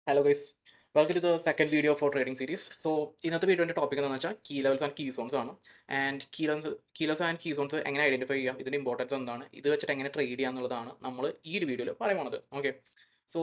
Hello guys, welcome to the second video of our trading series. So ഇന്നത്തെ വീഡിയോൻ്റെ topic എന്താണെന്ന് വെച്ചാൽ key levels and key zones ആണ്. And key levels and key zones എങ്ങനെ identify ചെയ്യാം, ഇതിൻ്റെ importance എന്താണ്, ഇത് വെച്ചിട്ട് എങ്ങനെ ട്രേഡ് ചെയ്യാം എന്നുള്ളതാണ് നമ്മൾ ഈ ഒരു വീഡിയോയിൽ പറയാൻ പോണത്. ഓക്കെ, സോ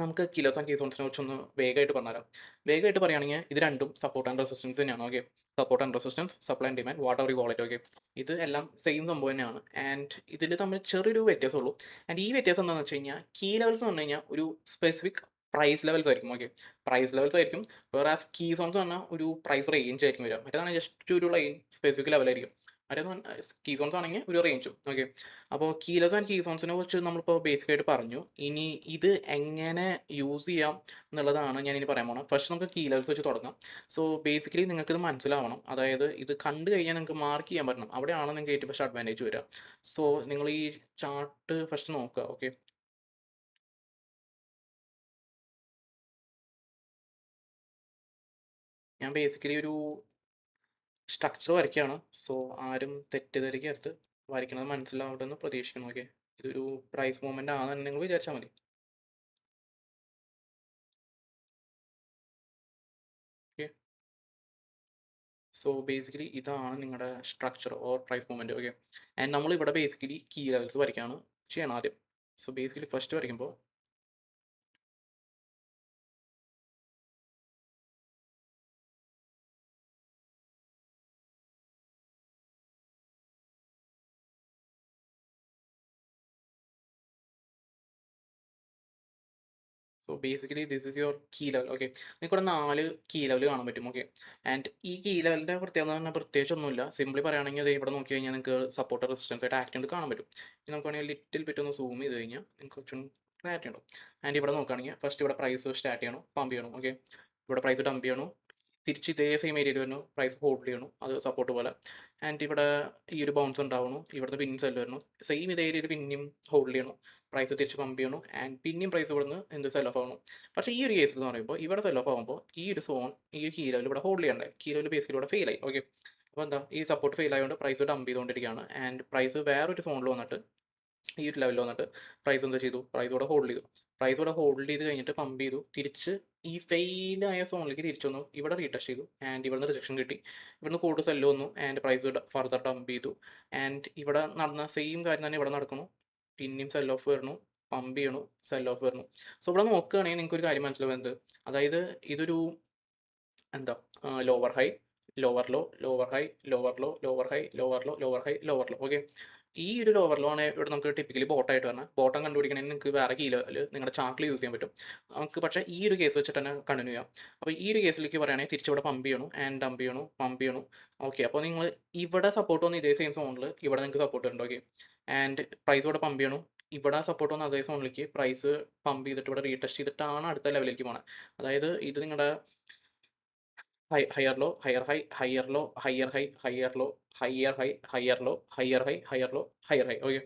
നമുക്ക് കീ ലെവൽസ് ആൻഡ് കീ സോൺസിനെ കുറിച്ചൊന്ന് വേഗമായിട്ട് പറഞ്ഞുതരാം. വേഗമായിട്ട് പറയുകയാണെങ്കിൽ ഇത് രണ്ടും സപ്പോർട്ട് ആൻഡ് റെസിസ്റ്റൻസ് തന്നെയാണ്. Okay, support and resistance, supply and demand, what ever you call it. Okay, ഇത് എല്ലാം സെയിം സംഭവം തന്നെയാണ്. ആൻഡ് ഇതിൽ തമ്മിൽ ചെറിയൊരു വ്യത്യാസമുള്ളൂ. ആൻഡ് ഈ വ്യത്യാസം എന്താണെന്ന് വെച്ച് കഴിഞ്ഞാൽ കീ ലെവൽസ് എന്ന് പറഞ്ഞു കഴിഞ്ഞാൽ ഒരു സ്പെസിഫിക് പ്രൈസ് ലെവൽസ് ആയിരിക്കും. ഓക്കെ, പ്രൈസ് ലെവൽസ് ആയിരിക്കും. വേറെ കീ സോൺസ് പറഞ്ഞാൽ ഒരു പ്രൈസ് റേഞ്ച് ആയിരിക്കും വരിക. മറ്റേതാണ് ജസ്റ്റ് ഒരു ലൈൻ സ്പെസിഫിക് ലെവലായിരിക്കും. മറ്റേന്ന് കീ സോൺസ് ആണെങ്കിൽ ഒരു റേഞ്ചും. ഓക്കെ, അപ്പോൾ കീ ലെവൽസ് ആൻഡ് കീ സോൺസിനെ കുറിച്ച് നമ്മളിപ്പോൾ ബേസിക് ആയിട്ട് പറഞ്ഞു. ഇനി ഇത് എങ്ങനെ യൂസ് ചെയ്യാം എന്നുള്ളതാണ് ഞാൻ ഇനി പറയാൻ പോകുന്നത്. ഫസ്റ്റ് നമുക്ക് കീ ലെവൽസ് വെച്ച് തുടങ്ങാം. സോ ബേസിക്കലി നിങ്ങൾക്കിത് മനസ്സിലാവണം. അതായത് ഇത് കണ്ടു കഴിഞ്ഞാൽ നിങ്ങൾക്ക് മാർക്ക് ചെയ്യാൻ പറ്റണം. അവിടെയാണ് നിങ്ങൾക്ക് ഏറ്റവും ബെസ്റ്റ് അഡ്വാൻറ്റേജ് വരിക. സോ നിങ്ങൾ ഈ ചാർട്ട് ഫസ്റ്റ് നോക്കുക. ഓക്കെ, ഞാൻ ബേസിക്കലി ഒരു സ്ട്രക്ചർ വരയ്ക്കുകയാണ്. സോ ആരും തെറ്റിദ്ധരിക്കരുത്. വരയ്ക്കണത് മനസ്സിലാവട്ടെ എന്ന് പ്രതീക്ഷിക്കുന്നു. ഓക്കെ, ഇതൊരു പ്രൈസ് മൂവ്മെൻ്റ് ആണെന്ന് നിങ്ങൾ വിചാരിച്ചാൽ മതി. ഓക്കെ, സോ ബേസിക്കലി ഇതാണ് നിങ്ങളുടെ structure or price movement. Okay, and നമ്മളിവിടെ ബേസിക്കലി കീ ലെവൽസ് വരയ്ക്കുകയാണ് ചെയ്യണം ആദ്യം. സോ ബേസിക്കലി ഫസ്റ്റ് വരയ്ക്കുമ്പോൾ so basically this is your key level. Okay, നിങ്ങൾക്കിവിടെ 4 കീ ലെവൽ കാണാൻ പറ്റും. ഓക്കെ, ആൻഡ് ഈ കീ ലെവലിൻ്റെ പ്രത്യേകത എന്ന് പറഞ്ഞാൽ പ്രത്യേകിച്ചൊന്നുമില്ല. സിംപ്ലി പറയുകയാണെങ്കിൽ അത് ഇവിടെ നോക്കി കഴിഞ്ഞാൽ നിങ്ങൾക്ക് സപ്പോർട്ട് റെസിസ്റ്റൻസ് ആയിട്ട് ആക്ട് ചെയ്ത് കാണാൻ പറ്റും. ഇനി നമുക്ക് വേണമെങ്കിൽ ലിറ്റിൽ ബിറ്റ് ഒന്ന് സൂം ചെയ്ത് കഴിഞ്ഞാൽ നിങ്ങൾക്ക് കുറച്ചും ക്ലാരിറ്റി ഉണ്ടാവും. ആൻഡ് ഇവിടെ നോക്കുകയാണെങ്കിൽ ഫസ്റ്റ് ഇവിടെ പ്രൈസ് സ്റ്റാർട്ട് ചെയ്യണം, പമ്പ് ചെയ്യണം. ഓക്കെ, ഇവിടെ പ്രൈസ് ഡംപ് ചെയ്യണം, തിരിച്ച് ഇതേ സെയിം ഏരിയയിൽ വരുന്നു, പ്രൈസ് ഹോൾഡ് ചെയ്യണം, അത് സപ്പോർട്ട് പോലെ. ആൻഡ് ഇവിടെ ഈ ഒരു ബൗൺസ് ഉണ്ടാവണം, ഇവിടുന്ന് പിൻ സെല്ല് വരണം, സെയിം ഇതേ ഏരിയയിൽ പിന്നെയും ഹോൾഡ് ചെയ്യണം, പ്രൈസ് തിരിച്ച് പമ്പ് ചെയ്യണം, ആൻഡ് പിന്നെയും പ്രൈസ് ഇവിടുന്ന് സെൽ ഓഫ് ആവണം. പക്ഷേ ഈ ഒരു കേസിൽ എന്ന് പറയുമ്പോൾ ഇവിടെ സെൽ ഓഫ് ആകുമ്പോൾ ഈ ഒരു സോൺ, ഈ ഒരു കീ ലെവൽ ഇവിടെ ഹോൾഡ് ചെയ്യണ്ടേ, കീ ലെവൽ ബേസിക്കലി ഇവിടെ ഫെയിൽ ആയി. ഓക്കെ, അപ്പോൾ എന്താ, ഈ സപ്പോർട്ട് ഫെയിൽ ആയതുകൊണ്ട് പ്രൈസ് ഡംപ് ചെയ്തുകൊണ്ടിരിക്കുകയാണ്. ആൻഡ് പ്രൈസ് വേറൊരു സോണിൽ വന്നിട്ട് ഈ ഒരു ലെവലിൽ വന്നിട്ട് പ്രൈസ് എന്താ ചെയ്തു, പ്രൈസ് ഇവിടെ ഹോൾഡ് ചെയ്തു. പ്രൈസ് ഇവിടെ ഹോൾഡ് ചെയ്ത് കഴിഞ്ഞിട്ട് പമ്പ് ചെയ്തു, തിരിച്ച് ഈ ഫെയിലായ സോണിലേക്ക് തിരിച്ചു വന്നു, ഇവിടെ റീടെസ്റ്റ് ചെയ്തു, ആൻഡ് ഇവിടുന്ന് റിജക്ഷൻ കിട്ടി, ഇവിടുന്ന് കൂടുതൽ സെല്ല് വന്നു, ആൻഡ് പ്രൈസ് ഫർദർ ഡംപ് ചെയ്തു. ആൻഡ് ഇവിടെ നടന്ന സെയിം കാര്യം തന്നെ ഇവിടെ നടക്കുന്നു, പിന്നെയും സെൽ ഓഫ് വരണു, പമ്പ് ചെയ്യണു, സെൽ ഓഫ് വരണു. സോ ഇവിടെ നോക്കുകയാണെങ്കിൽ നിങ്ങൾക്ക് ഒരു കാര്യം മനസ്സിലാവുന്നത്, അതായത് ഇതൊരു എന്താ lower high, lower low, lower high, lower low, lower high, lower low, lower high, lower low. Okay, ഈ ഒരു ലോവർ ലോ ആണ് ഇവിടെ നമുക്ക് ടിപ്പിക്കലി ബോട്ടായിട്ട് പറഞ്ഞാൽ, ബോട്ടം കണ്ടുപിടിക്കണമെങ്കിൽ നിങ്ങൾക്ക് വേറെ കീ ലെവൽ നിങ്ങളുടെ ചാർട്ടിൽ യൂസ് ചെയ്യാൻ പറ്റും. നമുക്ക് പക്ഷേ ഈ ഒരു കേസ് വെച്ചിട്ട് തന്നെ കണ്ടിന്യൂ ചെയ്യാം. അപ്പോൾ ഈ ഒരു കേസിലേക്ക് പറയുകയാണെങ്കിൽ തിരിച്ചിവിടെ പമ്പ് ചെയ്യണു, ആൻഡ് ഡംപ് ചെയ്യണു, പമ്പ് ചെയ്യണു. ഓക്കെ, അപ്പോൾ നിങ്ങൾ ഇവിടെ സപ്പോർട്ട് വന്ന് ഇതേ സെയിം സോണിൽ ഇവിടെ നിങ്ങൾക്ക് സപ്പോർട്ട് ഉണ്ട്. ഓക്കെ, ആൻഡ് പ്രൈസ് ഇവിടെ പമ്പ് ചെയ്യണു, ഇവിടെ സപ്പോർട്ട് വന്ന് അതേ സോണിലേക്ക് പ്രൈസ് പമ്പ് ചെയ്തിട്ട് ഇവിടെ റീടെസ്റ്റ് ചെയ്തിട്ടാണ് അടുത്ത ലെവലിലേക്ക് പോകുന്നത്. അതായത് ഇത് നിങ്ങളുടെ higher low, higher high, higher low, higher high, higher low, higher high, higher low, higher high, higher low, higher high. Okay,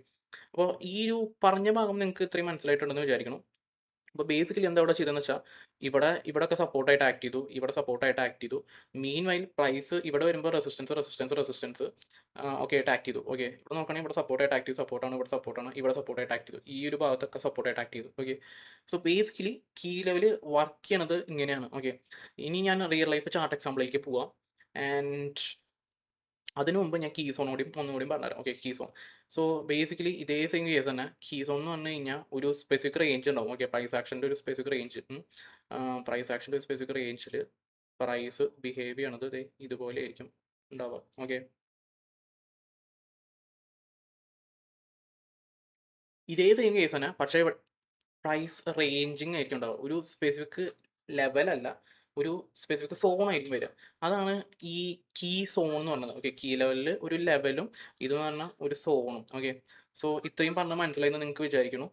അപ്പോൾ ഈ ഒരു പറഞ്ഞ ഭാഗം നിങ്ങൾക്ക് ഇത്രയും മനസ്സിലായിട്ടുണ്ടെന്ന് വിചാരിക്കണം. അപ്പോൾ ബേസിക്കലി എന്താ ഇവിടെ ചെയ്തതെന്ന് വെച്ചാൽ, ഇവിടെയൊക്കെ സപ്പോർട്ടായിട്ട് ആക്ട് ചെയ്തു, ഇവിടെ സപ്പോർട്ടായിട്ട് ആക്ട് ചെയ്തു. മീൻ വൈൽ പ്രൈസ് ഇവിടെ വരുമ്പോൾ റെസിസ്റ്റൻസ് ഒക്കെ ആയിട്ട് ആക്ട് ചെയ്തു. ഓക്കെ, ഇവിടെ നോക്കുകയാണെങ്കിൽ ഇവിടെ സപ്പോർട്ടായിട്ട് ആക്ട് ചെയ്തു, സപ്പോർട്ടാണ്, ഇവിടെ സപ്പോർട്ടാണ്, ഇവിടെ സപ്പോർട്ടായിട്ട് ആക്ട് ചെയ്തു, ഈ ഒരു ഭാഗത്തൊക്കെ സപ്പോർട്ടായിട്ട് ആക്ട് ചെയ്തു. Okay, so basically key level work ചെയ്യണത് ഇങ്ങനെയാണ്. ഓക്കെ, ഇനി ഞാൻ റിയൽ ലൈഫ് ചാർട്ട് എക്സാമ്പിളിലേക്ക് പോവാം. ആൻഡ് അതിനു മുമ്പ് ഞാൻ കീ സോണോടെയും ഒന്നുകൂടിയും പറഞ്ഞുതരാം. Okay, key zone. So basically ഇതേ സെയിം കേസ് തന്നെ, കീ സോൺ എന്ന് പറഞ്ഞു കഴിഞ്ഞാൽ ഒരു സ്പെസിഫിക് റേഞ്ച് ഉണ്ടാവും. ഓക്കെ, പ്രൈസ് ആക്ഷൻ്റെ ഒരു സ്പെസിഫിക് റേഞ്ച്, പ്രൈസ് ആക്ഷൻ്റെ ഒരു സ്പെസിഫിക് റേഞ്ചിൽ പ്രൈസ് ബിഹേവ് ചെയ്യണത് ദേ ഇതുപോലെ ആയിരിക്കും ഉണ്ടാവുക. ഓക്കെ, ഇതേ സെയിം കേസ് തന്നെ, പക്ഷേ പ്രൈസ് റേഞ്ചിങ് ആയിരിക്കും ഉണ്ടാവുക. ഒരു സ്പെസിഫിക് ലെവലല്ല, ഒരു സ്പെസിഫിക് സോൺ ആയിരിക്കും വരിക. അതാണ് ഈ കീ സോൺ എന്ന് പറയുന്നത്. ഓക്കെ, കീ ലെവലിൽ ഒരു ലെവലും ഇതെന്ന് പറഞ്ഞാൽ ഒരു സോണും. ഓക്കെ, സോ ഇത്രയും പറഞ്ഞാൽ മനസ്സിലായെന്ന് നിങ്ങൾക്ക് വിചാരിക്കുന്നു.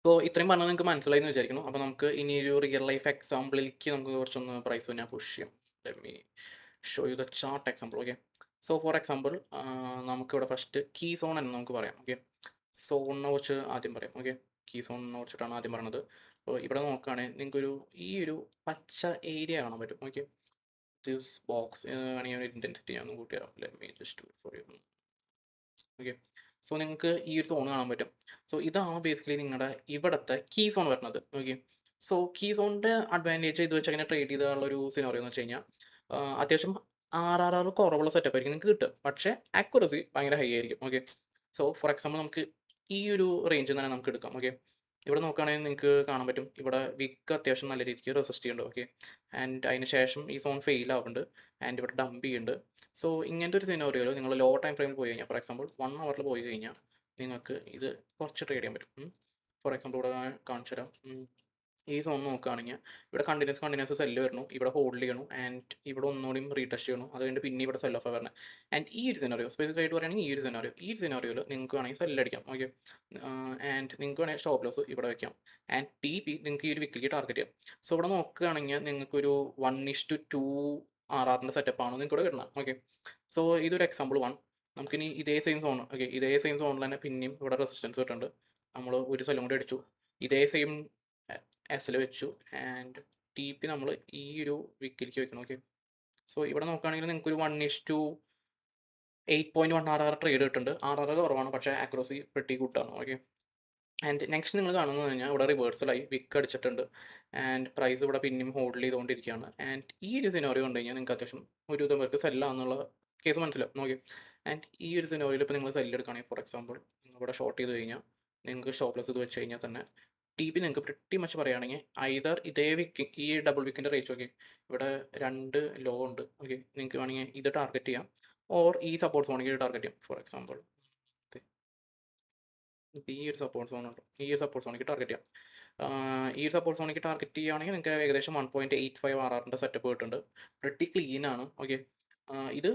സോ ഇത്രയും പറഞ്ഞാൽ നിങ്ങൾക്ക് മനസ്സിലായെന്ന് വിചാരിക്കുന്നു. അപ്പോൾ നമുക്ക് ഇനി ഒരു റിയൽ ലൈഫ് എക്സാമ്പിളിലേക്ക് നമുക്ക് കുറച്ചൊന്ന് പ്രൈസ് ഞാൻ പുഷ് ചെയ്യാം. Let me show you the chart example. Okay, so for example നമുക്കിവിടെ ഫസ്റ്റ് കീ സോൺ എന്ന് നമുക്ക് പറയാം. ഓക്കെ, സോണിനെ കുറിച്ച് ആദ്യം പറയാം. ഓക്കെ, കീ സോണിനെ കുറിച്ചിട്ടാണ് ആദ്യം പറയുന്നത്. അപ്പോൾ ഇവിടെ നോക്കുകയാണെങ്കിൽ നിങ്ങൾക്കൊരു ഈ ഒരു പച്ച ഏരിയ കാണാൻ പറ്റും. ഓക്കെ, ദിസ് ബോക്സ് വേണമെങ്കിൽ ഒരു ഇൻറ്റൻസിറ്റി ഞാൻ കൂട്ടി തരാം. Let me just for you. Okay, so നിങ്ങൾക്ക് ഈ ഒരു സോൺ കാണാൻ പറ്റും. സോ ഇതാണ് ബേസിക്കലി നിങ്ങളുടെ ഇവിടുത്തെ കീ സോൺ വരുന്നത്. ഓക്കെ, സോ കീ സോണിൻ്റെ അഡ്വാൻറ്റേജ് ഇത് വെച്ച് അങ്ങനെ ട്രേഡ് ചെയ്താലുള്ള ഒരു സിനാറിയോ എന്ന് വെച്ച് കഴിഞ്ഞാൽ അത്യാവശ്യം RRR കുറവുള്ള സെറ്റപ്പ് ആയിരിക്കും നിങ്ങൾക്ക് കിട്ടുക. പക്ഷേ ആക്യുറസി ഭയങ്കര ഹൈ ആയിരിക്കും. ഓക്കെ. സോ ഫോർ എക്സാമ്പിൾ നമുക്ക് ഈ ഒരു റേഞ്ചിൽ തന്നെ നമുക്ക് എടുക്കാം. ഓക്കെ. ഇവിടെ നോക്കുകയാണെങ്കിൽ നിങ്ങൾക്ക് കാണാൻ പറ്റും ഇവിടെ വിക്ക് അത്യാവശ്യം നല്ല രീതിക്ക് റെസിസ്റ്റ് ചെയ്യുന്നുണ്ട്. ഓക്കെ. ആൻഡ് അതിന് ശേഷം ഈ സോൺ ഫെയിൽ ആവുന്നുണ്ട് ആൻഡ് ഇവിടെ ഡംപ് ചെയ്യുന്നുണ്ട്. സോ ഇങ്ങനത്തെ ഒരു സിനാറിയോയിൽ നിങ്ങൾ ലോ ടൈം ഫ്രെയിമിൽ പോയി കഴിഞ്ഞാൽ ഫോർ എക്സാമ്പിൾ 1 ഹവറിൽ പോയി കഴിഞ്ഞാൽ നിങ്ങൾക്ക് ഇത് കുറച്ച് ട്രേഡ് ചെയ്യാൻ പറ്റും. ഫോർ എക്സാമ്പിൾ ഇവിടെ കാണിച്ചു തരാം. ഈ സോൺ നോക്കുകയാണെങ്കിൽ ഇവിടെ കണ്ടിന്യൂസ് സെല്ല് വരണം, ഇവിടെ ഹോൾഡ് ചെയ്യണം ആൻഡ് ഇവിടെ ഒന്നുകൂടിയും റീടെസ്റ്റ് ചെയ്യണം, അത് കഴിഞ്ഞിട്ട് പിന്നെ ഇവിടെ സെൽ ഓഫ് വരണം. ആൻഡ് ഈ ഒരു സിനാറിയോ സ്പെസിഫിക് ആയിട്ട് പറയുകയാണെങ്കിൽ ഈ ഒരു സിനാറിയോയിൽ നിങ്ങൾക്ക് വേണമെങ്കിൽ സെല്ല് അടിക്കാം. ഓക്കെ. ആൻഡ് നിങ്ങൾക്ക് വേണമെങ്കിൽ സ്റ്റോപ്പ് ലോസ് ഇവിടെ വെക്കാം ആൻഡ് TP നിങ്ങൾക്ക് ഈ ഒരു വിക്കിലേക്ക് ടാർഗറ്റ് ചെയ്യാം. സോ ഇവിടെ നോക്കുകയാണെങ്കിൽ നിങ്ങൾക്കൊരു 1:2 RRൻ്റെ സെറ്റപ്പാണ് നിങ്ങൾക്ക് ഇവിടെ കിട്ടണം. ഓക്കെ. സോ ഇതൊരു എക്സാമ്പിൾ 1. നമുക്കിനി ഇതേ സെയിം സോൺ, ഓക്കെ, ഇതേ സെയിം സോണിൽ തന്നെ പിന്നെയും ഇവിടെ റെസിസ്റ്റൻസ് കിട്ടുന്നുണ്ട്. നമ്മൾ ഒരു സെല്ലും കൂടി അടിച്ചു, ഇതേ സെയിം എസിൽ വെച്ചു ആൻഡ് TP നമ്മൾ ഈ ഒരു വിക്കിലേക്ക് വെക്കണം. ഓക്കെ. സോ ഇവിടെ നോക്കുകയാണെങ്കിൽ നിങ്ങൾക്കൊരു 1:8.1 RR ട്രേഡ് കിട്ടുന്നുണ്ട്. RR കുറവാണ്, പക്ഷേ ആക്യുറസി പ്രിട്ടി ഗുഡാണ്. ഓക്കെ. ആൻഡ് നെക്സ്റ്റ് നിങ്ങൾ കാണുന്നത് കഴിഞ്ഞാൽ ഇവിടെ റിവേഴ്സലായി വിക്ക് അടിച്ചിട്ടുണ്ട് ആൻഡ് പ്രൈസ് ഇവിടെ പിന്നെയും ഹോൾഡ് ചെയ്തുകൊണ്ടിരിക്കുകയാണ്. ആൻഡ് ഈ ഒരു സിനോറിയോ കണ്ടു കഴിഞ്ഞാൽ നിങ്ങൾക്ക് അത്യാവശ്യം ഒരു ഇതും പേർക്ക് സെല്ലാന്നുള്ള കേസ് മനസ്സിലാവും. ഓക്കെ. ആൻഡ് ഈ ഒരു സിനോറിയോയിൽ ഇപ്പോൾ നിങ്ങൾ സെല്ല് എടുക്കുകയാണെങ്കിൽ ഫോർ എക്സാമ്പിൾ ഇവിടെ ഷോർട്ട് ചെയ്ത് കഴിഞ്ഞാൽ നിങ്ങൾക്ക് സ്റ്റോപ്പ് ഇത് വെച്ച് കഴിഞ്ഞാൽ തന്നെ TP നിങ്ങൾക്ക് പ്രിട്ടി മച്ച് പറയുകയാണെങ്കിൽ ഐദർ ഇതേ വിക്ക് ഈ ഡബിൾ വിക്കിൻ്റെ റേറ്റ്, ഓക്കെ, ഇവിടെ 2 ലോ ഉണ്ട്. ഓക്കെ. നിങ്ങൾക്ക് വേണമെങ്കിൽ ഇത് ടാർഗറ്റ് ചെയ്യാം ഓർ ഈ സപ്പോർട്ട് സോണിലേക്ക് ടാർഗറ്റ് ചെയ്യാം. ഫോർ എക്സാമ്പിൾ ഈ ഒരു സപ്പോർട്ട് സോൺ ഉണ്ട്, ഈ ഒരു സപ്പോർട്ട് സോണിലേക്ക് ടാർഗറ്റ് ചെയ്യാം. ഈ ഒരു സപ്പോർട്ട് സോണിലേക്ക് ടാർഗറ്റ് ചെയ്യുകയാണെങ്കിൽ നിങ്ങൾക്ക് ഏകദേശം 1.85 RRൻ്റെ സെറ്റപ്പ് കിട്ടുന്നുണ്ട്. പ്രിട്ടി ക്ലീൻ ആണ്. ഓക്കെ. ഇത്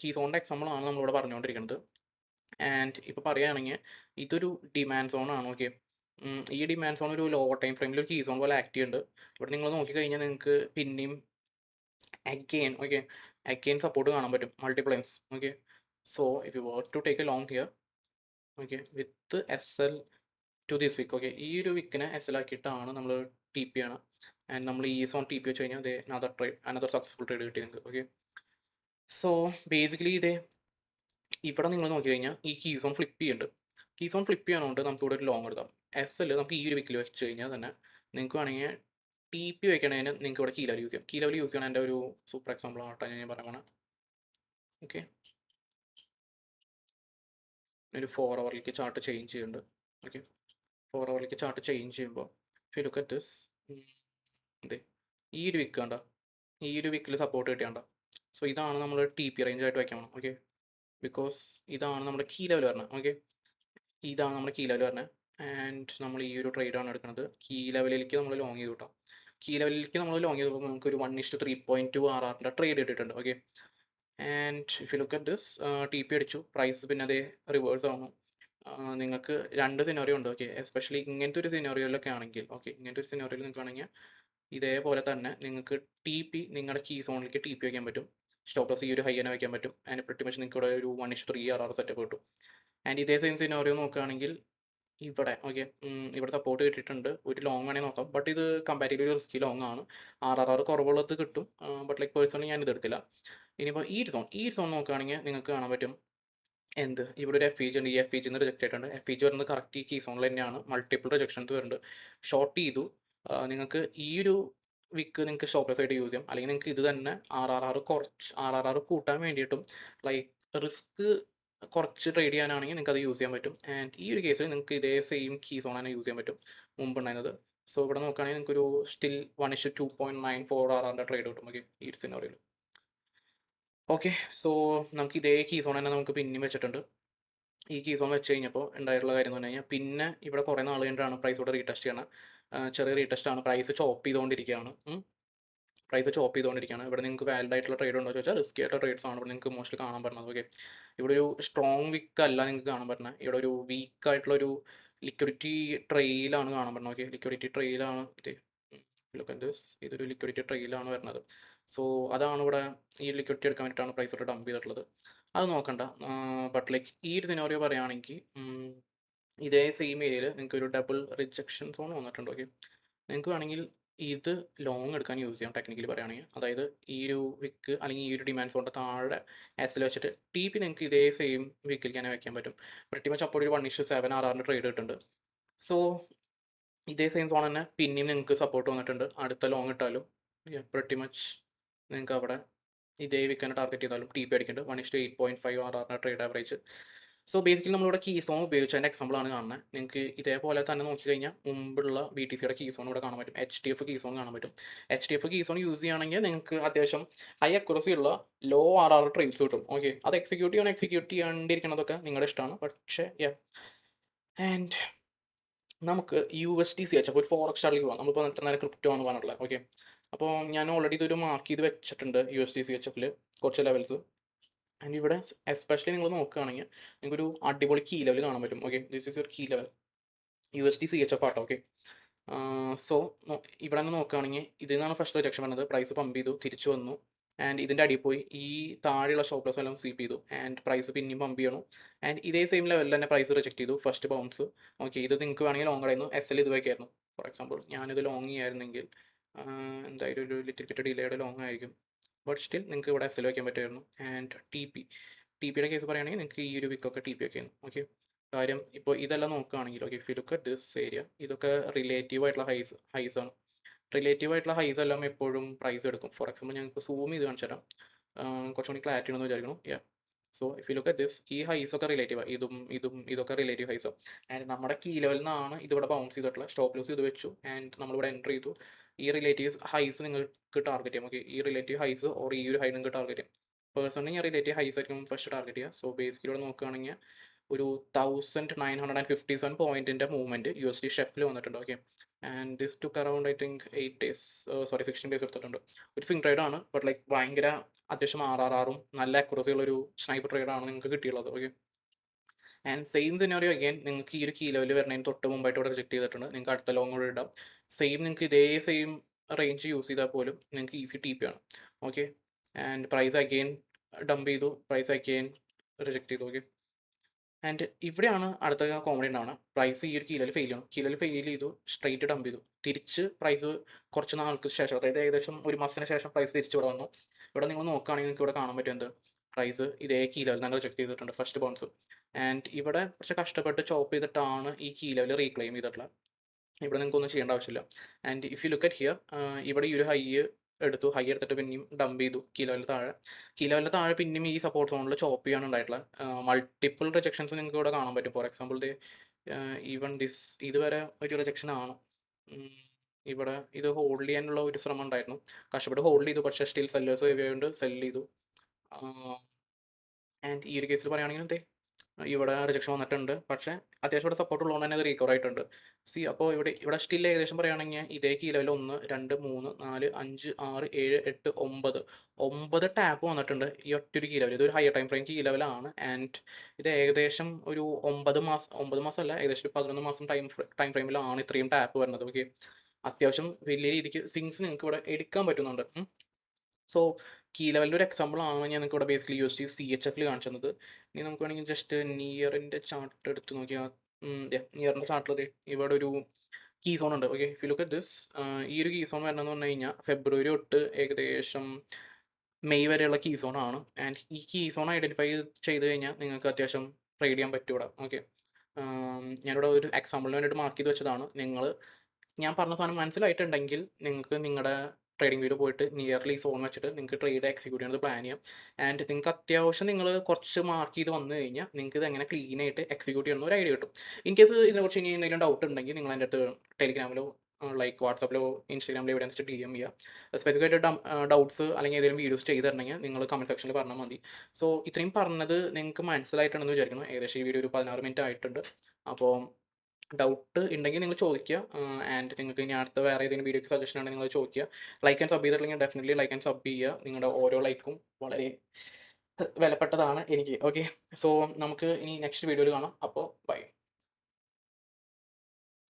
കീ സോണിൻ്റെ എക്സാമ്പിൾ ആണ് നമ്മളിവിടെ പറഞ്ഞുകൊണ്ടിരിക്കുന്നത്. ആൻഡ് ഇപ്പോൾ പറയുകയാണെങ്കിൽ ഇതൊരു ഡിമാൻഡ് സോൺ ആണ്. ഓക്കെ. ഈ ഡിമാൻഡ് സോൺ ഒരു ലോ ടൈം ഫ്രെയിമിൽ ഒരു കീ സോൺ പോലെ ആക്ട് ചെയ്യുന്നുണ്ട്. ഇവിടെ നിങ്ങൾ നോക്കിക്കഴിഞ്ഞാൽ നിങ്ങൾക്ക് പിന്നെയും അഗെയിൻ സപ്പോർട്ട് കാണാൻ പറ്റും മൾട്ടിപ്ലൈംസ്. Okay. So if you want to take a long here, okay, with SL to this wick. Okay. ഈ ഒരു വിക്കിനെ SL ആക്കിയിട്ടാണ് നമ്മൾ TP ആണ്. ആൻഡ് നമ്മൾ ഈ സോൺ TP വെച്ച് കഴിഞ്ഞാൽ അതേ അനദർ സക്സസ്ഫുൾ ട്രേഡ് കിട്ടി നിങ്ങൾക്ക്. ഓക്കെ. സോ ബേസിക്കലി ഇവിടെ നിങ്ങൾ നോക്കി കഴിഞ്ഞാൽ ഈ കീ സോൺ ഫ്ലിപ്പ് ചെയ്യുന്നുണ്ട്. കീ സോൺ ഫ്ലിപ്പ് ചെയ്യാനുകൊണ്ട് നമുക്ക് ഇവിടെ ഒരു ലോങ് എടുക്കാം. SL നമുക്ക് ഈ ഒരു വിക്കിൽ വെച്ച് കഴിഞ്ഞാൽ തന്നെ നിങ്ങൾക്ക് വേണമെങ്കിൽ TP വെക്കണതിന് നിങ്ങൾക്ക് ഇവിടെ കീ ലെവൽ യൂസ് ചെയ്യാം. കീ ലെവൽ യൂസ് ചെയ്യണം എൻ്റെ ഒരു സൂപ്പർ എക്സാമ്പിൾ ആട്ടോ ഞാൻ പറയുകയാണ്. ഓക്കെ. ഒരു 4 ഹവറിലേക്ക് ചാർട്ട് ചേഞ്ച് ചെയ്യുന്നുണ്ട്. ഓക്കെ. 4 ഹവറിലേക്ക് ചാർട്ട് ചേഞ്ച് ചെയ്യുമ്പോൾ if you look at this, അതെ, ഈ ഒരു വിക്ക് കണ്ട, ഈ ഒരു വിക്കിൽ സപ്പോർട്ട് കിട്ടിയാണ്ട. സോ ഇതാണ് നമ്മൾ TP റേഞ്ച് ആയിട്ട് വെക്കണം. ഓക്കെ. ബിക്കോസ് ഇതാണ് നമ്മുടെ കീ ലെവൽ വരുന്നത്. ഓക്കെ. ഇതാണ് നമ്മുടെ കീ ലെവൽ വരുന്നത് ആൻഡ് നമ്മൾ ഈ ഒരു ട്രേഡാണ് എടുക്കുന്നത്. കീ ലെവലിലേക്ക് നമ്മൾ ലോങ് ചെയ്ത് കിട്ടാം. കീ ലെവലിലേക്ക് നമ്മൾ ലോങ് ചെയ്തപ്പോൾ നമുക്കൊരു 1:3.2 RRൻ്റെ ട്രേഡ് ഇട്ടിട്ടുണ്ട്. Okay. And if you look at this, TP അടിച്ചു, പ്രൈസ് പിന്നെ അതേ റിവേഴ്സ് ആവുന്നു. നിങ്ങൾക്ക് 2 സിനോറിയോ ഉണ്ട്. ഓക്കെ. എസ്പെഷ്യലി ഇങ്ങനത്തെ ഒരു സിനോറിയോയിലൊക്കെ ആണെങ്കിൽ, ഓക്കെ, ഇങ്ങനത്തെ ഒരു സിനോറിയോയിൽ നിങ്ങൾക്ക് വേണമെങ്കിൽ ഇതേപോലെ തന്നെ നിങ്ങൾക്ക് TP നിങ്ങളുടെ കീ സോണിലേക്ക് TP വയ്ക്കാൻ പറ്റും. സ്റ്റോപ്പ് ലോസ് ഈ ഒരു ഹൈ തന്നെ വയ്ക്കാൻ പറ്റും. ആൻഡ് പ്രിട്ടി മച്ച് നിങ്ങൾക്ക് ഇവിടെ ഒരു 1:3 RR സെറ്റപ്പ് കിട്ടും. ആൻഡ് ഇതേ സെയിം സിനോറിയോ നോക്കുകയാണെങ്കിൽ ഇവിടെ, ഓക്കെ, ഇവിടെ സപ്പോർട്ട് കിട്ടിയിട്ടുണ്ട്. ഒരു ലോങ് വേണമെങ്കിൽ നോക്കാം, ബട്ട് ഇത് കമ്പാരിറ്റീവ്ലി റിസ്കി ലോങ് ആണ്. RRR കുറവുള്ളത് കിട്ടും, ബട്ട് ലൈക്ക് പേഴ്സണലി ഞാൻ ഇത് എടുത്തില്ല. ഇനിയിപ്പോൾ ഈ സോൺ നോക്കുകയാണെങ്കിൽ നിങ്ങൾക്ക് കാണാൻ പറ്റും ഇവിടെ ഒരു FEG ഉണ്ട്. ഈ FEG റിജക്റ്റ് ആയിട്ടുണ്ട്. FEG വരുന്നത് കറക്റ്റ് ഈ കീ സോണിൽ തന്നെയാണ്. മൾട്ടിപ്പിൾ റിജക്ഷൻസ് വരുന്നുണ്ട്. ഷോർട്ട് ചെയ്തു. നിങ്ങൾക്ക് ഈ ഒരു വിക്ക് നിങ്ങൾക്ക് സ്റ്റോപ്പ് ലോസ് ആയിട്ട് യൂസ് ചെയ്യാം, അല്ലെങ്കിൽ നിങ്ങൾക്ക് ഇത് തന്നെ RRR കൂട്ടാൻ വേണ്ടിയിട്ടും ലൈക്ക് റിസ്ക് കുറച്ച് ട്രേഡ് ചെയ്യാനാണെങ്കിൽ നിങ്ങൾക്ക് അത് യൂസ് ചെയ്യാൻ പറ്റും. ആൻഡ് ഈ ഒരു കേസിൽ നിങ്ങൾക്ക് ഇതേ സെയിം കീ സോൺ തന്നെ യൂസ് ചെയ്യാൻ പറ്റും മുമ്പുണ്ടായിരുന്നത്. സോ ഇവിടെ നോക്കുകയാണെങ്കിൽ നിങ്ങൾക്കൊരു സ്റ്റിൽ 1:2.94 RRൻ്റെ ട്രേഡ് കിട്ടും. ഓക്കെ. ഈ ഒരു സിനോറിയോയിൽ. ഓക്കെ. സോ നമുക്ക് ഇതേ കീ സോൺ തന്നെ നമുക്ക് പിന്നെയും വെച്ചിട്ടുണ്ട്. ഈ കീ സോൺ വെച്ച് കഴിഞ്ഞപ്പോൾ ഉണ്ടായിട്ടുള്ള കാര്യം എന്ന് പറഞ്ഞു കഴിഞ്ഞാൽ പിന്നെ ഇവിടെ കുറേ നാൾ കഴിഞ്ഞിട്ടാണ് പ്രൈസ് ഇവിടെ റീടെസ്റ്റ് ചെയ്യണം. ചെറിയ റീടെസ്റ്റ് ആണ്. പ്രൈസ് ചോപ്പ് ചെയ്തുകൊണ്ടിരിക്കുകയാണ്. ഇവിടെ നിങ്ങൾക്ക് വാലിഡ് ആയിട്ടുള്ള ട്രേഡ് ഉണ്ടോ എന്ന് ചോദിച്ചാൽ റിസ്കി ആയിട്ടുള്ള ട്രേഡ്സ് ആണ് ഇവിടെ നിങ്ങൾക്ക് മോസ്റ്റ്ലി കാണാൻ പറ്റുന്നത്. ഓക്കെ. ഇവിടെ ഒരു സ്ട്രോങ് വിക്ക് അല്ല നിങ്ങൾക്ക് കാണാൻ പറ്റുന്നത്. ഇവിടെ ഒരു വീക്ക് ആയിട്ടുള്ള ഒരു ലിക്വിഡിറ്റി ട്രെയിലാണ് കാണാൻ പറ്റുന്നത്. ഓക്കെ. ലിക്വിഡിറ്റി ട്രെയിലാണ് ഇത്. ലുക്ക് അറ്റ് ദിസ്, ഇതൊരു ലിക്വിഡിറ്റി ട്രെയിലാണ് വരുന്നത്. സോ അതാണ് ഇവിടെ ഈ ലിക്വിഡിറ്റി എടുക്കാൻ വേണ്ടിയിട്ടാണ് പ്രൈസ് ഇവിടെ ഡംപ് ചെയ്തിട്ടുള്ളത്. അത് നോക്കണ്ട. ബട്ട് ലൈക്ക് ഈ ഒരു സിനോറിയോ പറയുകയാണെങ്കിൽ ഇതേ സെയിം ഏരിയയിൽ നിങ്ങൾക്ക് ഒരു ഡബിൾ റിജക്ഷൻ സോൺ വന്നിട്ടുണ്ട്. ഓക്കെ. നിങ്ങൾക്ക് വേണമെങ്കിൽ ഇത് ലോങ് എടുക്കാൻ യൂസ് ചെയ്യാം ടെക്നിക്കലി പറയുകയാണെങ്കിൽ. അതായത് ഈ ഒരു വിക്ക് അല്ലെങ്കിൽ ഈ ഒരു ഡിമാൻഡ് സോണിൻ്റെ താഴെ എസിൽ വെച്ചിട്ട് TP നിങ്ങൾക്ക് ഇതേ സെയിം വിക്കിൽ തന്നെ വെക്കാൻ പറ്റും. പ്രിട്ടി മച്ച് അപ്പോൾ ഒരു 1:7 RRൻ്റെ ട്രേഡ് കിട്ടുന്നുണ്ട്. സോ ഇതേ സെയിം സോൺ തന്നെ പിന്നെയും നിങ്ങൾക്ക് സപ്പോർട്ട് വന്നിട്ടുണ്ട്. അടുത്ത ലോങ് ഇട്ടാലും പ്രിറ്റി മച്ച് നിങ്ങൾക്ക് അവിടെ ഇതേ വിക്കനെ ടാർഗറ്റ് ചെയ്താലും ടി പി അടിക്കുന്നുണ്ട്. 1:8.5 RR trade average. So basically നമ്മളിവിടെ കീ സോൺ ഉപയോഗിച്ചതിൻ്റെ എക്സാമ്പിളാണ് കാണുന്നത്. നിങ്ങൾക്ക് ഇതേപോലെ തന്നെ നോക്കിക്കഴിഞ്ഞാൽ മുമ്പുള്ള BTCയുടെ കീ സോൺ ഇവിടെ കാണാൻ പറ്റും. HDF കീ സോൺ കാണാൻ പറ്റും. HDF കീ സോൺ യൂസ് ചെയ്യുകയാണെങ്കിൽ നിങ്ങൾക്ക് അത്യാവശ്യം ഹൈ അക്യുറസി ഉള്ള ലോ RR ട്രേഡ്സ് കിട്ടും. ഓക്കെ, അത് എക്സിക്യൂട്ട് ചെയ്യാണ്ടിരിക്കുന്നതൊക്കെ നിങ്ങളുടെ ഇഷ്ടമാണ്. പക്ഷേ ആൻഡ് നമുക്ക് USDCH അപ്പോൾ ഒരു ഫോറക്സ് ചാർട്ടിലേക്ക് പോകാം. നമ്മളിപ്പോൾ ഇത്ര നേരം ക്രിപ്റ്റോ ആണ് പറഞ്ഞിട്ടുള്ളത്. ഓക്കെ, അപ്പോൾ ഞാൻ ഓൾറെഡി ഇതൊരു മാർക്ക് ചെയ്ത് വെച്ചിട്ടുണ്ട് USDCHൽ കുറച്ച് ലെവൽസ്. ആൻഡ് ഇവിടെ എസ്പെഷ്യലി നിങ്ങൾ നോക്കുകയാണെങ്കിൽ നിങ്ങൾക്കൊരു അടിപൊളി കീ ലെവൽ കാണാൻ പറ്റും. ഓക്കെ, ദിസ് ഈസ് ഒരു കീ ലെവൽ USDCHF ആട്ടോ. ഓക്കെ, സോ ഇവിടെ നിന്ന് നോക്കുകയാണെങ്കിൽ ഇതിൽ നിന്നാണ് ഫസ്റ്റ് റിജക്ഷൻ വന്നത്. പ്രൈസ് പമ്പ് ചെയ്തു, തിരിച്ചു വന്നു. ആൻഡ് ഇതിൻ്റെ അടിയിൽ പോയി ഈ താഴെയുള്ള സ്റ്റോപ്പ് ലോസ് എല്ലാം സ്വീപ്പ് ചെയ്തു. ആൻഡ് പ്രൈസ് പിന്നെയും പമ്പ് ചെയ്യണം. ആൻഡ് ഇതേ സെയിം ലെവലിൽ തന്നെ പ്രൈസ് റിജക്ട് ചെയ്തു, ഫസ്റ്റ് ബൗൺസ്. ഓക്കെ, ഇത് നിങ്ങൾക്ക് വേണമെങ്കിൽ ലോങ് ആയിരുന്നു. SL ഇത് വയ്ക്കായിരുന്നു. ഫോർ എക്സാമ്പിൾ ഞാനിത് ലോങ് ചെയ്യായിരുന്നെങ്കിൽ എന്തായാലും ഒരു ലിറ്റിൽ ബിറ്റ് ഡിലേയുടെ ലോങ് ആയിരിക്കും. ബട്ട് സ്റ്റിൽ നിങ്ങൾക്ക് ഇവിടെ SL വയ്ക്കാൻ പറ്റുമായിരുന്നു. ആൻഡ് ടി പിയുടെ കേസ് പറയുകയാണെങ്കിൽ നിങ്ങൾക്ക് ഈ ഒരു വിക്കൊക്കെ TP വയ്ക്കായിരുന്നു. ഓക്കെ, കാര്യം ഇപ്പോൾ ഇതെല്ലാം നോക്കുകയാണെങ്കിൽ okay, if you look at this area, ഇതൊക്കെ റിലേറ്റീവ് ആയിട്ടുള്ള ഹൈസ് ആണ്. റിലേറ്റീവ് ആയിട്ടുള്ള ഹൈസ് എല്ലാം എപ്പോഴും പ്രൈസ് എടുക്കും. ഫോർ എക്സാമ്പിൾ ഞങ്ങൾക്ക് സൂം ചെയ്ത് കാണിച്ചു തരാം. കുറച്ചുകൂടി ക്ലാരിറ്റി ഉണ്ടെന്ന് വിചാരിക്കണം. So if you look at this, ഈ ഹൈസ് ഒക്കെ റിലേറ്റീവ്, ഇതൊക്കെ റിലേറ്റീവ് ഹൈസ്. ആൻഡ് നമ്മുടെ കീ ലെവലിൽ നിന്നാണ് ഇതിവിടെ ബൗൺസ് ചെയ്തിട്ടുള്ള സ്റ്റോപ്പ് ലോസ് ഇത് വെച്ചു. ആൻഡ് നമ്മളിവിടെ എൻ്റർ ചെയ്തു. ഈ റിലേറ്റീവ് ഹൈസ് നിങ്ങൾക്ക് ടാർഗറ്റ് ചെയ്യാം. ഓക്കെ, ഈ റിലേറ്റീവ് ഹൈസ് ഓർ ഈ ഒരു ഹൈ നിങ്ങൾക്ക് ടാർഗറ്റ് ചെയ്യാം. പേഴ്സണലി ഞാൻ റിലേറ്റീവ് ഹൈസ് ആയിരിക്കും ഫസ്റ്റ് ടാർഗറ്റ് ചെയ്യുക. സോ ബേസിക്കലി ഇവിടെ നോക്കുകയാണെങ്കിൽ ഒരു 1957 പോയിന്റിൻ്റെ മൂവ്മെൻറ്റ് USD ഷെഫിൽ വന്നിട്ടുണ്ട്. Okay, and this took around I think 8 days, 16 days എടുത്തിട്ടുണ്ട്. ഒരു സ്വിംഗ് ട്രേഡാണ്. ബട്ട് ലൈക്ക് ഭയങ്കര അത്യാവശ്യം RRRും നല്ല അക്യുറസി ഉള്ളൊരു സ്നൈപ്പർ ട്രേഡാണ് നിങ്ങൾക്ക് കിട്ടിയുള്ളത്. Okay, and same scenario again നിങ്ങൾക്ക് ഈ ഒരു കീ ലെവൽ വരുന്നതിന് തൊട്ട് മുമ്പായിട്ട് ഇവിടെ റിജക്ട് ചെയ്തിട്ടുണ്ട്. നിങ്ങൾക്ക് അടുത്ത ലോങ് കൂടെ ഇടാം. സെയിം നിങ്ങൾക്ക് ഇതേ സെയിം റേഞ്ച് യൂസ് ചെയ്താൽ പോലും നിങ്ങൾക്ക് ഈസി TP ആണ്. Okay, and price again dump ചെയ്തു, പ്രൈസ് അഗെയിൻ റിജക്ട് ചെയ്തു. ഓക്കെ, ആൻഡ് ഇവിടെയാണ് അടുത്ത കോമഡി ഉണ്ടാവുന്നത്. പ്രൈസ് ഈ ഒരു കീ ലെവൽ ഫെയിൽ ചെയ്തു, സ്ട്രൈറ്റ് ഡംപ് ചെയ്തു. തിരിച്ച് പ്രൈസ് കുറച്ച് നാൾക്ക് ശേഷം, അതായത് ഏകദേശം ഒരു മാസത്തിന് ശേഷം പ്രൈസ് തിരിച്ചു ഇവിടെ വന്നു. ഇവിടെ നിങ്ങൾ നോക്കുകയാണെങ്കിൽ നിങ്ങൾക്ക് ഇവിടെ കാണാൻ പറ്റും എന്ത്, പ്രൈസ് ഇതേ കീ ലെവൽ തന്നെ റിജക്ട് ചെയ്തിട്ടുണ്ട് ഫസ്റ്റ് ബൗൺസ്. ആൻഡ് ഇവിടെ കുറച്ച് കഷ്ടപ്പെട്ട് ചോപ്പ് ചെയ്തിട്ടാണ് ഈ കീ ലെവൽ റീക്ലെയിം ചെയ്തിട്ടുള്ളത്. ഇവിടെ നിങ്ങൾക്കൊന്നും ചെയ്യേണ്ട ആവശ്യമില്ല. And if you look at here, ഇവിടെ ഈ ഒരു ഹൈ എടുത്തിട്ട് പിന്നെയും ഡംപ് ചെയ്തു കീ ലെവലിൽ താഴെ പിന്നെയും ഈ സപ്പോർട്ട് സോണിൽ ചോപ്പ് ചെയ്യാണ് ഉണ്ടായിട്ടുള്ളത്. മൾട്ടിപ്പിൾ റിജക്ഷൻസ് നിങ്ങൾക്ക് ഇവിടെ കാണാൻ പറ്റും. ഫോർ എക്സാമ്പിൾ ഈവൻ ഇതുവരെ ഒരു റിജക്ഷൻ ആണ്. ഇവിടെ ഇത് ഹോൾഡ് ചെയ്യാനുള്ള ഒരു ശ്രമം ഉണ്ടായിരുന്നു. കഷ്ടപ്പെട്ട് ഹോൾഡ് ചെയ്തു, പക്ഷേ സ്റ്റിൽ സെല്ലേഴ്സ് ആയതുകൊണ്ട് സെല് ചെയ്തു. ആൻഡ് ഈ ഒരു കേസിൽ പറയുകയാണെങ്കിൽ ഇവിടെ റിജക്ഷൻ വന്നിട്ടുണ്ട്. പക്ഷേ അത്യാവശ്യം ഇവിടെ സപ്പോർട്ട് ഉള്ളതുകൊണ്ട് തന്നെ അത് റീകവർ ആയിട്ടുണ്ട്. അപ്പോൾ ഇവിടെ സ്റ്റിൽ ഏകദേശം പറയുകയാണെങ്കിൽ ഇതേ കീ ലെവൽ 1, 2, 3, 4, 5, 6, 7, 8, 9 ടാപ്പ് വന്നിട്ടുണ്ട് ഈ ഒറ്റൊരു കീ ലെവൽ. ഇതൊരു ഹയർ ടൈം ഫ്രെയിം കീ ലെവലാണ്. ആൻഡ് ഇത് ഏകദേശം ഒരു 9 മാസം അല്ല, ഏകദേശം 11 മാസം ടൈം ഫ്രെയിമിലാണ് ഇത്രയും ടാപ്പ് വരുന്നത്. ഓക്കെ, അത്യാവശ്യം വലിയ രീതിക്ക് സ്വിങ്സ് നിങ്ങൾക്ക് ഇവിടെ എടുക്കാൻ പറ്റുന്നുണ്ട്. സോ കീ ലെവലിൻ്റെ ഒരു എക്സാമ്പിളാണ് ഞാൻ നിങ്ങൾക്ക് ഇവിടെ ബേസിക്കലി USDCHF കാണിച്ചു തന്നത്. ഇനി നമുക്ക് വേണമെങ്കിൽ ജസ്റ്റ് നിയറിൻ്റെ ചാർട്ട് എടുത്ത് നോക്കിയാൽ, നിയറിൻ്റെ ചാർട്ടിൽ ഇവിടെ ഒരു കീ സോൺ ഉണ്ട്. Okay, if you look at this, ഈ ഒരു കീ സോൺ വരണമെന്ന് പറഞ്ഞു കഴിഞ്ഞാൽ ഫെബ്രുവരി തൊട്ട് ഏകദേശം മെയ് വരെയുള്ള കീ സോൺ ആണ്. ആൻഡ് ഈ കീ സോൺ ഐഡൻറ്റിഫൈ ചെയ്ത് കഴിഞ്ഞാൽ നിങ്ങൾക്ക് അത്യാവശ്യം ട്രേഡ് ചെയ്യാൻ പറ്റും ഇവിടെ. ഓക്കെ, ഞാനിവിടെ ഒരു എക്സാമ്പിളിന് വേണ്ടിയിട്ട് മാർക്ക് ചെയ്ത് വെച്ചതാണ്. ഞാൻ പറഞ്ഞ സാധനം മനസ്സിലായിട്ടുണ്ടെങ്കിൽ നിങ്ങൾക്ക് നിങ്ങളുടെ ട്രേഡിംഗ് വ്യൂവിൽ പോയിട്ട് നിയർലി സോൺ വെച്ചിട്ട് നിങ്ങൾക്ക് ട്രേഡ് എക്സിക്യൂട്ട് ചെയ്യുന്നത് പ്ലാൻ ചെയ്യാം. ആൻഡ് നിങ്ങൾക്ക് അത്യാവശ്യം നിങ്ങൾ കുറച്ച് മാർക്ക് ചെയ്ത് വന്നു കഴിഞ്ഞാൽ നിങ്ങൾക്ക് ഇത് എങ്ങനെ ക്ലീൻ ആയിട്ട് എക്സിക്യൂട്ട് ചെയ്യുന്ന ഒരു ഐഡിയ കിട്ടും. ഇൻ കേസ് ഇതിനെക്കുറിച്ച് ഇനി എന്തെങ്കിലും ഡൗട്ട് ഉണ്ടെങ്കിൽ നിങ്ങൾ എൻ്റെ അടുത്ത് ടെലിഗ്രാമിലോ ലൈക്ക് വാട്സാപ്പിലോ ഇൻസ്റ്റാഗ്രാമിലോ എവിടെ വെച്ചിട്ട് DM ചെയ്യുക. സ്പെസിഫിക് ആയിട്ട് ഡൗട്ട്സ് അല്ലെങ്കിൽ ഏതെങ്കിലും വീഡിയോസ് ചെയ്ത് തരണമെങ്കിൽ നിങ്ങൾ കമൻറ്റ് സെക്ഷനിൽ പറഞ്ഞാൽ മതി. സോ ഇത്രയും പറഞ്ഞത് നിങ്ങൾക്ക് മനസ്സിലായിട്ടുണ്ടെന്ന് വിചാരിക്കുന്നു. ഏകദേശം ഈ വീഡിയോ ഒരു 16 മിനിറ്റ് ആയിട്ടുണ്ട്. അപ്പോൾ ഡൗട്ട് ഉണ്ടെങ്കിൽ നിങ്ങൾ ചോദിക്കുക. ആൻഡ് നിങ്ങൾക്ക് ഇനി അടുത്ത വേറെ ഏതെങ്കിലും വീഡിയോക്ക് സജഷൻ ഉണ്ടെങ്കിൽ നിങ്ങൾ ചോദിക്കുക. ലൈക്ക് ആൻഡ് സബ് ചെയ്തിട്ടുണ്ടെങ്കിൽ ഡെഫിനറ്റ്ലി ലൈക്ക് ആൻഡ് സബ് ചെയ്യുക. നിങ്ങളുടെ ഓരോ ലൈക്കും വളരെ വിലപ്പെട്ടതാണ് എനിക്ക്. ഓക്കെ, സോ നമുക്ക് ഇനി നെക്സ്റ്റ് വീഡിയോയിൽ കാണാം. അപ്പോൾ